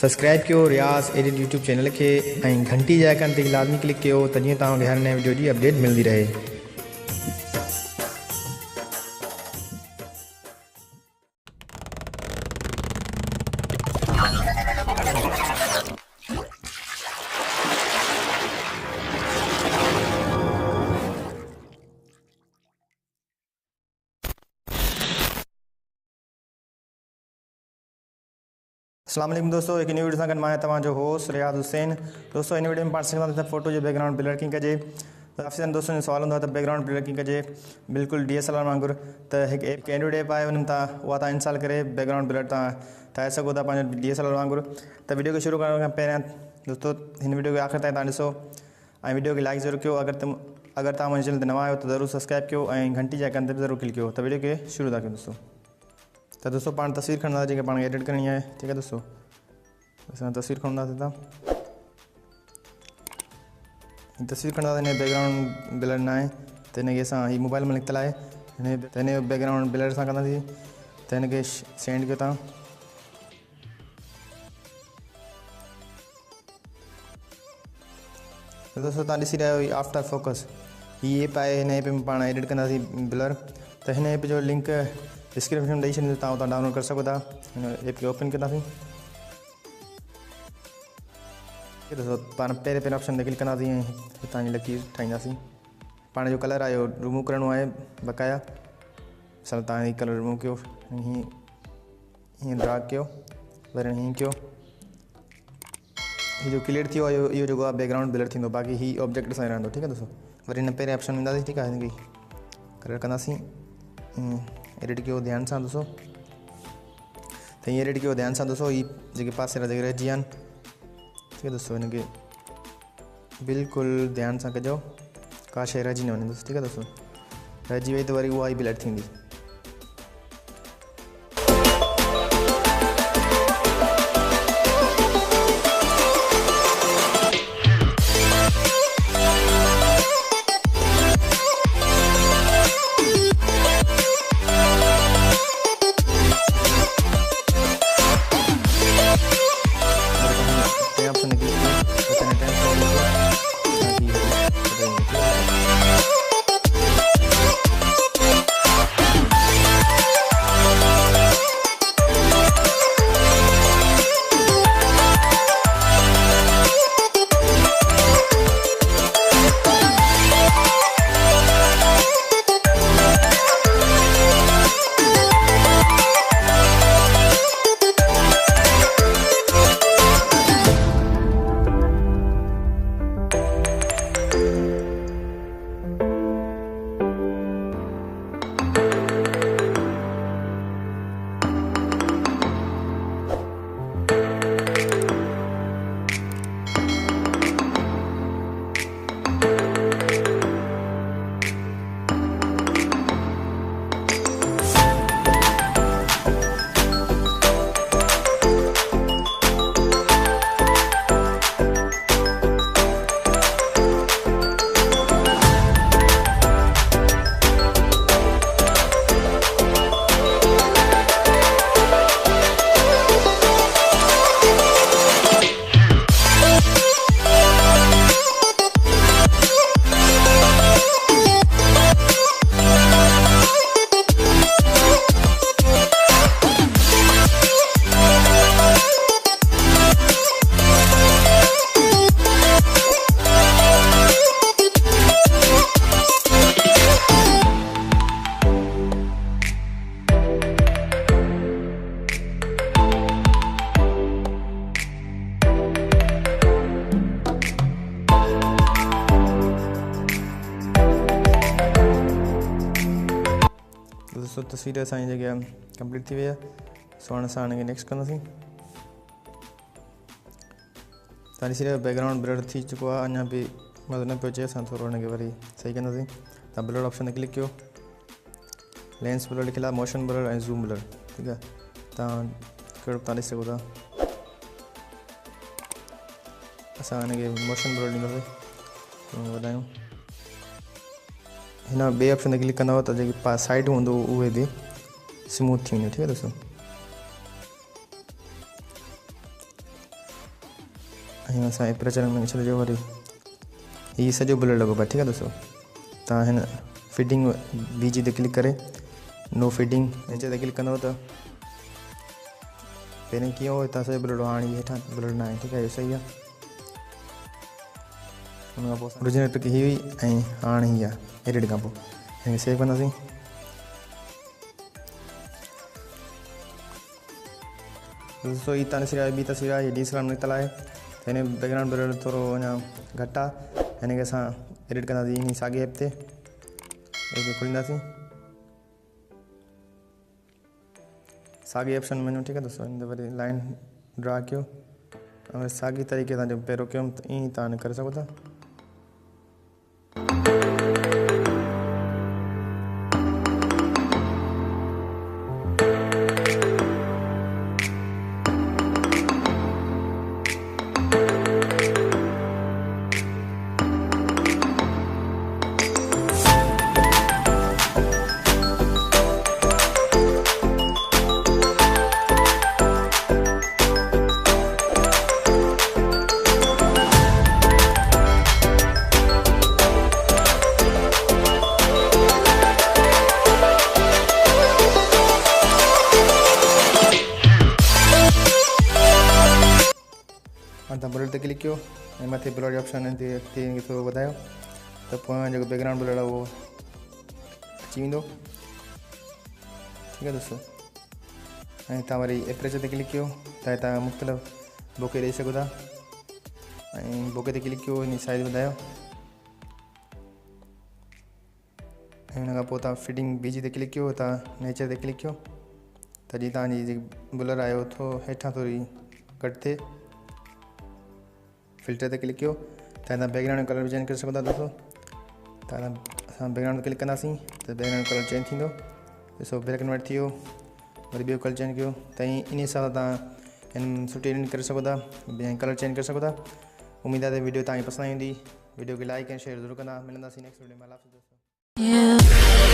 Subscribe कयो रियाज़ edit YouTube channel के घंटी जे आइकन ते लाजमी क्लिक कयो त जीअं तव्हांखे हर नए वीडियो की अपडेट मिलती रहे। अस्सलाम वालेकुम दोस्तों, एक न्यू वीडियो सां गॾु मां तव्हांजो होस्ट रियाज़ हुसैन। दोस्तों इन वीडियो में पाण सिखंदासीं त फोटो जो बैकग्राउंड ब्लर कीअं कजे। काफ़ी दोस्तों जो सवाल हूंदो आहे त बैकग्राउंड ब्लर कीअं कजे बिल्कुलु DSLR वांगुरु। त हिकु एंड्रॉइड ऐप आहे, उन उहा तव्हां इंस्टॉल करे बैकग्राउंड ब्लर तव्हां ठाहे सघो था पंहिंजो DSLR वांगुरु। त वीडियो खे शुरू करण खां पहिरियां दोस्तों हिन वीडियो खे आख़िर ताईं तव्हां ॾिसो ऐं वीडियो खे लाइक ज़रूरु कयो। अगर तव्हां मुंहिंजे चैनल ते नवां आहियो त ज़रूरु सब्सक्राइब कयो ऐं घंटी जे आइकन ते बि ज़रूरु क्लिक कयो। त वीडियो खे शुरू था कयूं दोस्तों। त दोस्तों पाण तस्वीर खणंदा जेके पाण खे एडिट करणी आहे, ठीकु आहे दोस्तों। असां तस्वीर खणंदासीं था, तस्वीर खणंदासीं। हिन बैकग्राउंड ब्लर न आहे त हिनखे असां ही मोबाइल में निकितल आहे, हिन बैकग्राउंड ब्लर सां कंदासीं। त हिनखे सेंड कयो तव्हां। त दोस्तों तव्हां ॾिसी रहिया आहियो AfterFocus ही ऐप आहे। हिन ऐप में पाण एडिट कंदासीं ब्लर। त हिन ऐप जो लिंक डिस्क्रिप्शन में ॾेई छॾींदो, तव्हां उतां डाउनलोड करे सघो था। हिन ऐप खे ओपन कंदासीं। दोस्तों पाण पहिरें ऑप्शन ते क्लिक कंदासीं ऐं हितां जी लकीर ठाहींदासीं। पाण जो कलर आहे रिमूव करिणो आहे बक़ाया। मिसाल तव्हां हीअ कलर रिमूव कयो, हीअं ड्रा कयो, वरी हीअं कयो। हीअ जो क्लियर थी वियो इहो जेको आहे बैकग्राउंड ब्लर थींदो, बाक़ी हीअ ऑब्जेक्ट सां रहंदो, ठीकु आहे दोस्तों। वरी हिन पहिरें ऑप्शन में ईंदासीं, ठीकु आहे। हिनखे कलर कंदासीं, एडिट कयो ध्यान सां दोस्तों। त हीअं एडिट कयो ध्यान सां दोस्तों। हीअ जेके पासे जेके रहिजी विया आहिनि, ठीक है दोस्तों, इनके बिल्कुल ध्यान से कजो, का शइ रहिजी न वञे दोस्तों, ठीक है दोस्तों। रहिजी वई त वरी उहा ई ब्लर थींदी। दोस्तों तस्वीर असांजी जेकी आहे कंप्लीट थी वई आहे। सो हाणे असां हिनखे नेक्स्ट कंदासीं। तव्हां ॾिसी रहियो बैकग्राउंड ब्लर थी चुको आहे, अञा बि मज़ो न पियो अचे। असां थोरो हिनखे वरी सही कंदासीं। तव्हां ब्लर ऑप्शन ते क्लिक कयो, लेंस ब्लर लिखियलु आहे, मोशन ब्लर ऐं ज़ूम ब्लर, ठीकु आहे। तव्हां कहिड़ो तव्हां ॾिसी सघो था। असां हिनखे मोशन ब्लर ॾींदासीं, वधायूं। हिन ॿिए ऑप्शन ते क्लिक कंदव त जेकी साइड हूंदो उहे बि स्मूथ थी वेंदियूं, ठीकु आहे दोस्तों। ऐं असां एपरेचर में छॾिजो वरी हीअ सॼो बुलेट लॻो पियो। ठीकु आहे दोस्तों, तव्हां हिन फिटिंग बीजी ते क्लिक करे नो फिटिंग नीचे ते क्लिक कंदव त पहिरीं कीअं हो हितां सॼो बुलेट, हाणे हेठां बुलेट न आहे। ठीकु आहे, इहो सही आहे। हुन खां पोइ ओरिजिनल पिक हीअ हुई ऐं हाणे हीअ आहे एडिट खां पोइ। हिनखे सेव कंदासीं। दोस्तों हीअ तव्हां ॾिसी रहिया ॿी तस्वीर आहे, हीअ DSLR में निकितल आहे। त हिन बैकग्राउंड ब्लर थोरो अञा घटि आहे। हिनखे असां एडिट कंदासीं इन साॻे ऐप ते, खोलींदासीं साॻे ऑप्शन मेन्यू। ठीकु आहे दोस्तों, हिन ते वरी लाइन ड्रा कयो ऐं साॻी तरीक़े सां जो पहिरियों कयुमि त ईअं तव्हां करे सघो था। तव्हां बुलेट ते क्लिक कयो ऐं मथे ब्लर जो ऑप्शन ते हिनखे थोरो वधायो त पोइ जेको बैकग्राउंड ब्लर आहे उहो अची वेंदो। ठीकु आहे दोस्तों, ऐं तव्हां वरी एपरेचर ते क्लिक कयो त हितां मुख़्तलिफ़ बोके ॾेई सघो था ऐं बोके ते क्लिक कयो, हिन साइज़ वधायो ऐं हुन खां पोइ तव्हां फिटिंग बीजी ते क्लिक कयो, तव्हां नेचर ते क्लिक कयो त जीअं तव्हांजी जेकी बुलर आहे उहो थोरो हेठां थोरी घटि थिए। फिल्टर ते क्लिक कयो त तव्हां बैकग्राउंड जो कलर बि चेंज करे सघो था। दोस्तों असां बैकग्राउंड ते क्लिक कंदासीं त बैकग्राउंड कलर चेंज थींदो। ॾिसो ब्लैक एंड वाइट थी वियो, वरी ॿियो कलर चेंज कयो त इन हिसाब सां तव्हां हिन सुठी एडिटिंग करे सघो था ऐं कलर चेंज करे सघो था। उम्मीद आहे वीडियो तव्हांखे पसंदि ईंदी। वीडियो खे लाइक ऐं शेयर ज़रूरु कंदा। मिलंदासीं नेक्स्ट वीडियो में।